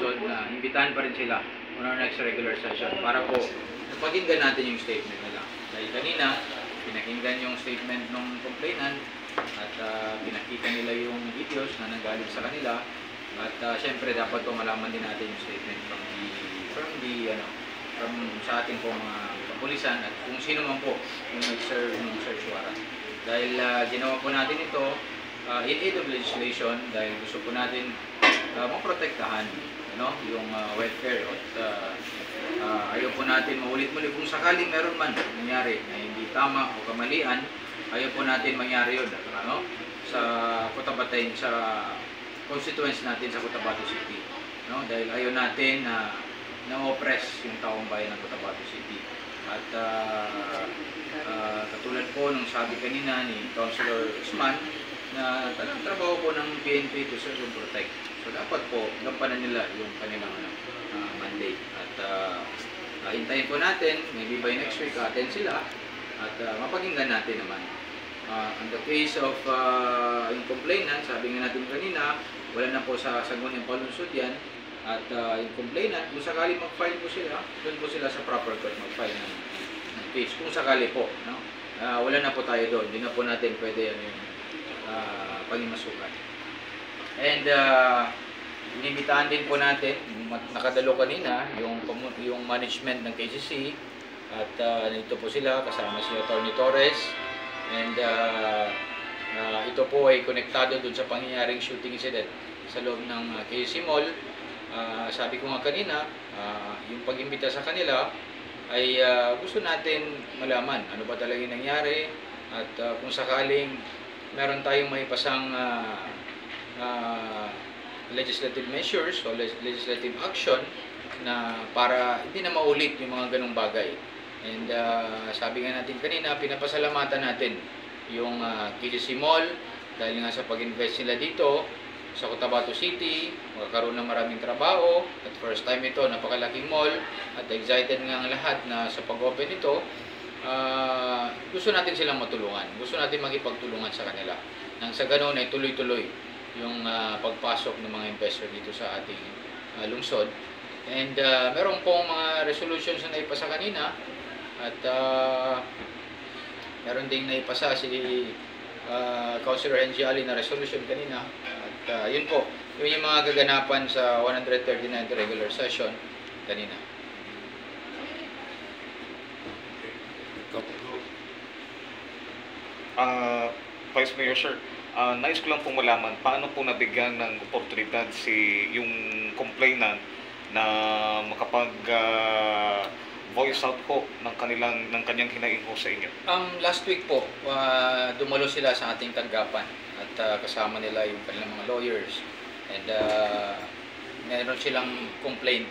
Lungsod na imbitahan pa rin sila on our next regular session para po pakinggan natin yung statement nila. Dahil kanina, pinakinggan yung statement ng complainant at pinakita nila yung videos na nanggaling sa kanila at syempre dapat po malaman din natin yung statement from sa ating pong kapulisan at kung sino man po yung nag-serve ng search warrant. Dahil ginawa po natin ito in aid of legislation dahil gusto po natin maprotektahan yung welfare at ayaw po natin maulit-muli kung sakaling meron man nangyari na hindi tama o kamalian, ayaw po natin mangyari yun sa Cotabato, sa constituents natin sa Cotabato City, dahil ayaw natin na-oppress yung taong bayan ng Cotabato City. At katulad po nung sabi kanina ni Councilor Usman na trabaho po ng PNP to serve and protect. So dapat po gampanan nila yung kanilang mandate. At hintayin po natin, maybe by next week attend sila at mapakinggan natin naman. In the case of yung complainant, sabi nga natin kanina, wala na po sa Sangguniang Palunsod yan. At yung complainant, kung sakali mag-file po sila, doon po sila sa proper court mag-file ng case. Kung sakali po, wala na po tayo doon. Hindi na po natin pwede pangimasukan. And inibitahan din po natin, nakadalo kanina, yung management ng KCC. At nandito po sila, kasama si Atty. Torres. And ito po ay konektado doon sa pangyayaring shooting incident sa loob ng KCC Mall. Sabi ko nga kanina, yung pag-imbita sa kanila ay gusto natin malaman ano ba talaga yung nangyari at kung sakaling meron tayong maipasang legislative measures o legislative action na para hindi na maulit yung mga ganong bagay. And sabi nga natin kanina, pinapasalamatan natin yung KCC Mall dahil nga sa pag-invest nila dito sa Cotabato City, magkakaroon ng maraming trabaho at first time ito, napakalaking mall at excited nga ang lahat na sa pag-open ito. Gusto natin silang matulungan, gusto natin magipagtulungan sa kanila nang sa ganoon ay tuloy-tuloy yung pagpasok ng mga investor dito sa ating lungsod. And meron pong mga resolutions na naipasa kanina at meron ding naipasa si Councilor Henry Ali na resolution kanina. Yun po, yun yung mga gaganapan sa 139th regular session kanina. Vice Mayor, sir, nais ko lang pong malaman, paano po nabigyan ng oportunidad yung complainant na makapag voice out po ng kanyang hinaing po sa inyo? Last week po, dumalo sila sa ating tanggapan at kasama nila yung kanilang mga lawyers and meron silang complaint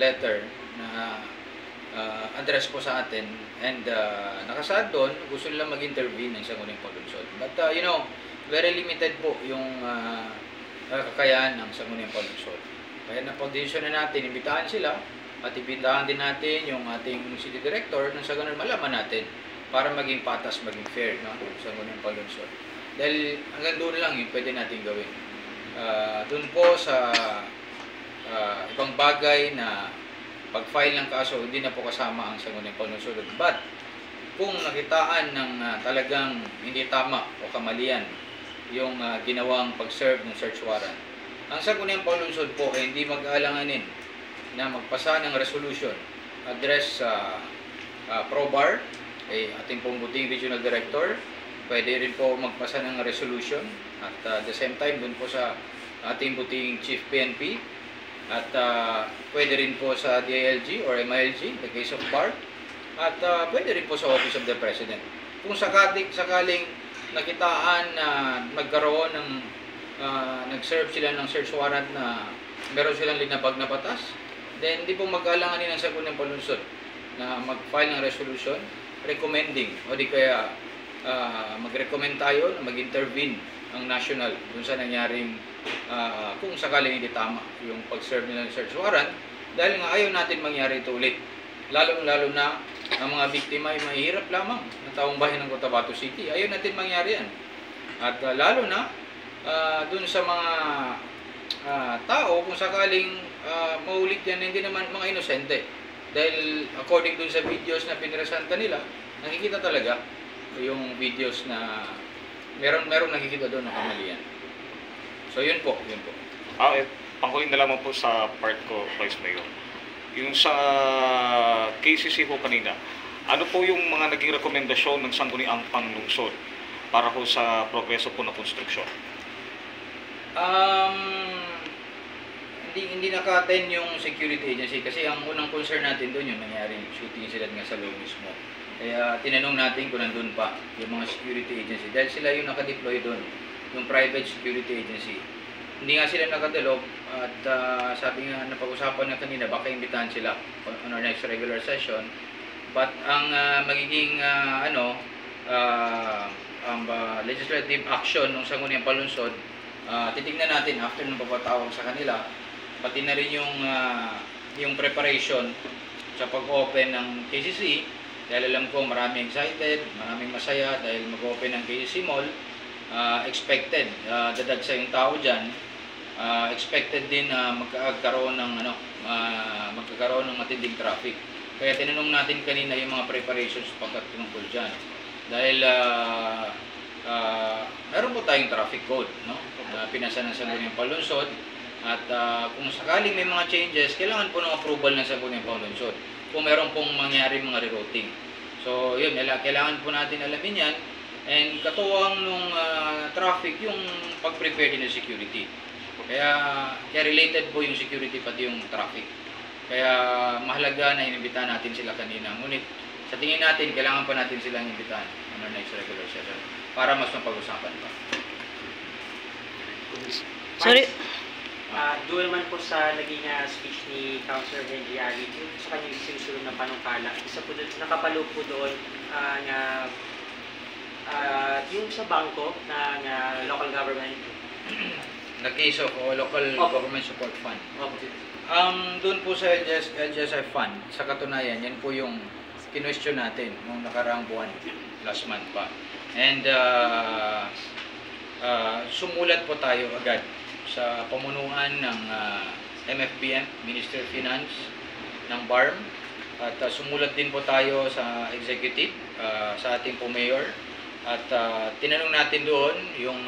letter na address po sa atin and nakasaad doon, gusto nila mag-intervene ng Sangguniang Palunsod. But very limited po yung kakayahan ng Sangguniang Palunsod. Kaya napag-desisyon na natin, imbitahan sila at imbitahan din natin yung ating city director nang sa ganun malaman natin para maging patas, maging fair sa Sangguniang Palunsod. Dahil hanggang doon lang yung pwede natin gawin. Doon po sa ibang bagay na pag-file ng kaso, hindi na po kasama ang Sangguniang Palunsod. But kung nakitaan ng talagang hindi tama o kamalian yung ginawang pag-serve ng search warrant, ang Sangguniang Palunsod po ay hindi mag-aalanganin na magpasa ng resolution address sa ProBar, ating pumbuting regional director. Pwede rin po magpasa ng resolution at the same time dun po sa ating buting chief PNP at pwede rin po sa DILG or MILG, the case of BAR, at pwede rin po sa Office of the President. Kung sakaling nakitaan na magkaroon ng nag-serve sila ng search warrant na meron silang linabag na batas, then hindi po mag-aalanganin ng Sangguniang Palunsod na mag-file ng resolution recommending o di kaya mag-recommend tayo na mag-intervene ang national dun sa nangyaring kung sakaling hindi tama yung pag-serve nila ng search warrant dahil nga ayaw natin mangyari ito ulit. Lalo na ang mga biktima ay mahirap lamang ng taong bayan ng Cotabato City. Ayaw natin mangyari yan. At lalo na dun sa mga tao kung sakaling maulit yan, hindi naman mga inosente. Dahil according dun sa videos na pinresenta nila, nakikita talaga yung videos na meron nakikita doon na kamalian. So yun po. Panghuling na lamang po sa part ko, Vice Mayor. Yung sa KCC ho kanina, ano po yung mga naging rekomendasyon ng Sangguniang Panlungsod para ho sa progreso po ng konstruksyon? Hindi naka-attend yung security agency kasi ang unang concern natin doon yung nangyari shooting incident nga sa loob mismo. Kaya tinanong natin kung nandun pa yung mga security agency dahil sila yung naka-deploy doon, yung private security agency. Hindi nga sila nakadalog at sabi nga napag-usapan na kanina baka imbitahan sila on our next regular session. But ang magiging legislative action ng Sangguniang Panlungsod, titignan natin after ng pagpatawag sa kanila, pati na rin yung preparation sa pag-open ng KCC. Dahil alam ko maraming excited, maraming masaya dahil mag-open ng KCC Mall. Expected, dadagsa yung tao dyan. Expected din na magkakaroon ng matinding traffic. Kaya tinanong natin kanina yung mga preparations pagkatungkol dyan. Dahil meron po tayong traffic code, no? Pinasa ng Sangguniang Panlungsod. At kung sakaling may mga changes, kailangan po ng approval ng Sangguniang Panlungsod kung meron pong mangyari mga rerouting. So yun, kailangan po natin alamin yan. And katuwang nung traffic, yung pag-prepare din ng security. Kaya related po yung security pati yung traffic. Kaya mahalaga na inimbitahan natin sila kanina. Ngunit sa tingin natin, kailangan pa natin silang imbitahan on our next regular session para mas mapag-usapan pa. Sorry. Doon naman po sa naging speech ni Councilor Henry Ali, yung sa kanyang sinusunod na panungkala, isa po doon, nakapalo po doon yung sa bangko ng local government. The case of local government support fund. Doon po sa LGSF fund, sa katunayan, yan po yung kinwestiyon natin nung nakaraang buwan, last month pa. And sumulat po tayo agad sa pamunuan ng MFBM, Ministry of Finance, ng BARM. At sumulat din po tayo sa executive, sa ating po mayor. At tinanong natin doon yung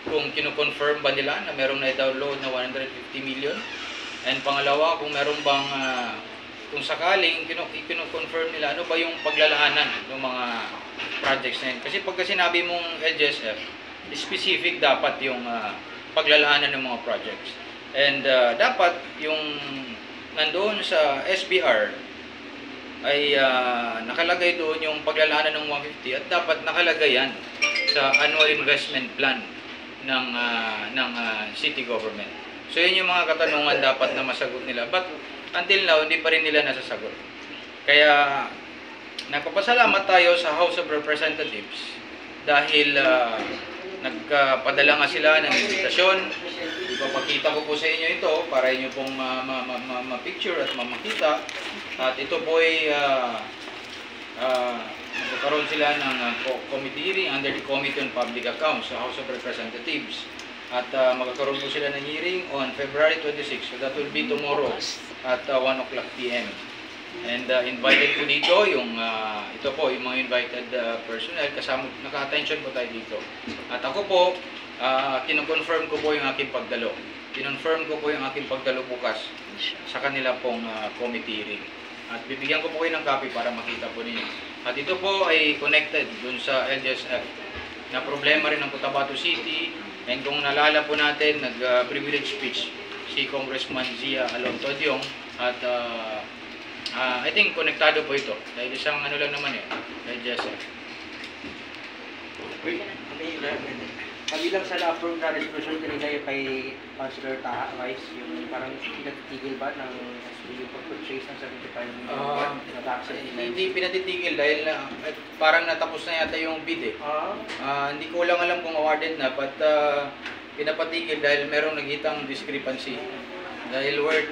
kung kino-confirm ba nila na merong na-download na 150 million. And pangalawa, kung meron bang, kung sakaling kino-confirm nila, ano ba yung paglalaanan ng mga projects na yun. Kasi pagka sinabi mong LGSF, specific dapat yung paglalaanan ng mga projects. And dapat yung nandoon sa SBR ay nakalagay doon yung paglalaanan ng 150 at dapat nakalagay yan sa annual investment plan ng city government. So yun yung mga katanungan dapat na masagot nila. But until now, hindi pa rin nila nasasagot. Kaya nagpapasalamat tayo sa House of Representatives dahil nagpadala nga sila ng invitasyon. Ipapakita ko po sa inyo ito para inyo pong ma-picture at makita. At ito po ay magkakaroon sila ng committee hearing under the Committee on Public Accounts sa House of Representatives. At magkakaroon po sila ng hearing on February 26. So that will be tomorrow at 1 o'clock p.m. And invited po dito yung ito po yung mga invited personnel, kasama naka-attention po tayo dito. At ako po kino-confirm ko po yung aking pagdalo. Kinonfirm ko po yung aking pagdalo bukas sa kanila pong committee hearing. At bibigyan ko po kayo ng copy para makita po ninyo. At ito po ay connected dun sa LGSF na problema rin ng Cotabato City. And kung nalala po natin, nag-privilege speech si Congressman Zia Alontodyong at I think konektado po ito dahil isang ano lang naman LGSF. Kabilang sa na-approve na resolution kanina yung kay Councilor Taha, Vice, yung parang pinatitigil ba ng SBU pag-purchase ng 75 million na vaccine? Hindi pinatitigil dahil parang natapos na yata yung bid hindi ko lang alam kung awarded na but pinapatigil dahil merong nagitang discrepancy. Dahil worth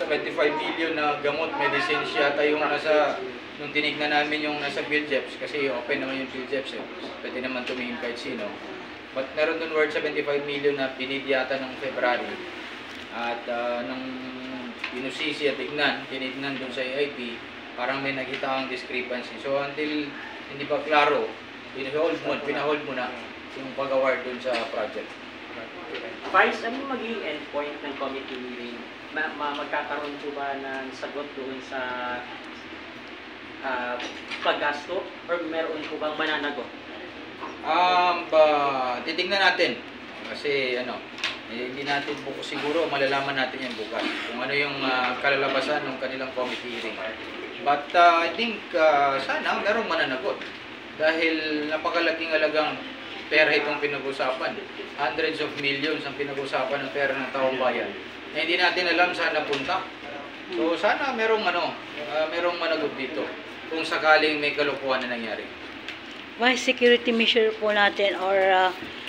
75 million na gamot, medicines yata yung nasa, nung tinignan namin yung nasa PhilJeps kasi open naman yung PhilJeps pwede naman tumingin kahit sino. But meron dun worth 75 million na binid yata ng February. At nung inusisi at tinignan dun sa AIP, parang may nakita ang discrepancy. So until hindi pa klaro, pinahold mo na yung pag-award dun sa project. Vice, ano magiging endpoint ng committee hearing? Magkakaroon po ba ng sagot doon sa paggasto or meron po bang mananagot? Titignan natin. Kasi hindi natin siguro malalaman natin yan bukas. Kung ano yung kalalabasan ng kanilang committee hearing. But I think sana merong mananagot. Dahil napakalaking halagang pera itong pinag-usapan. Hundreds of millions ang pinag-usapan ng pera ng taong bayan. Na hindi natin alam saan napunta. So sana merong merong managot dito kung sakaling may kalokohan na nangyari. May security measure po natin or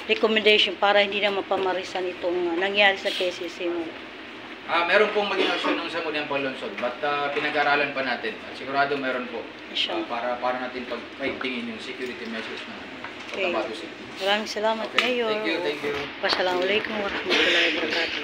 recommendation para hindi na mapamarisan itong nangyari sa KCC mo. Meron pong maging aksyon ng Sangguniang Panlunsod, but pinag-aralan pa natin. At sigurado meron po para natin pagpaigtingin yung security measures ng Cotabato City. Maraming salamat, Okay. Mayor. Thank you. Wassalamualaikum warahmatullahi wabarakatuh.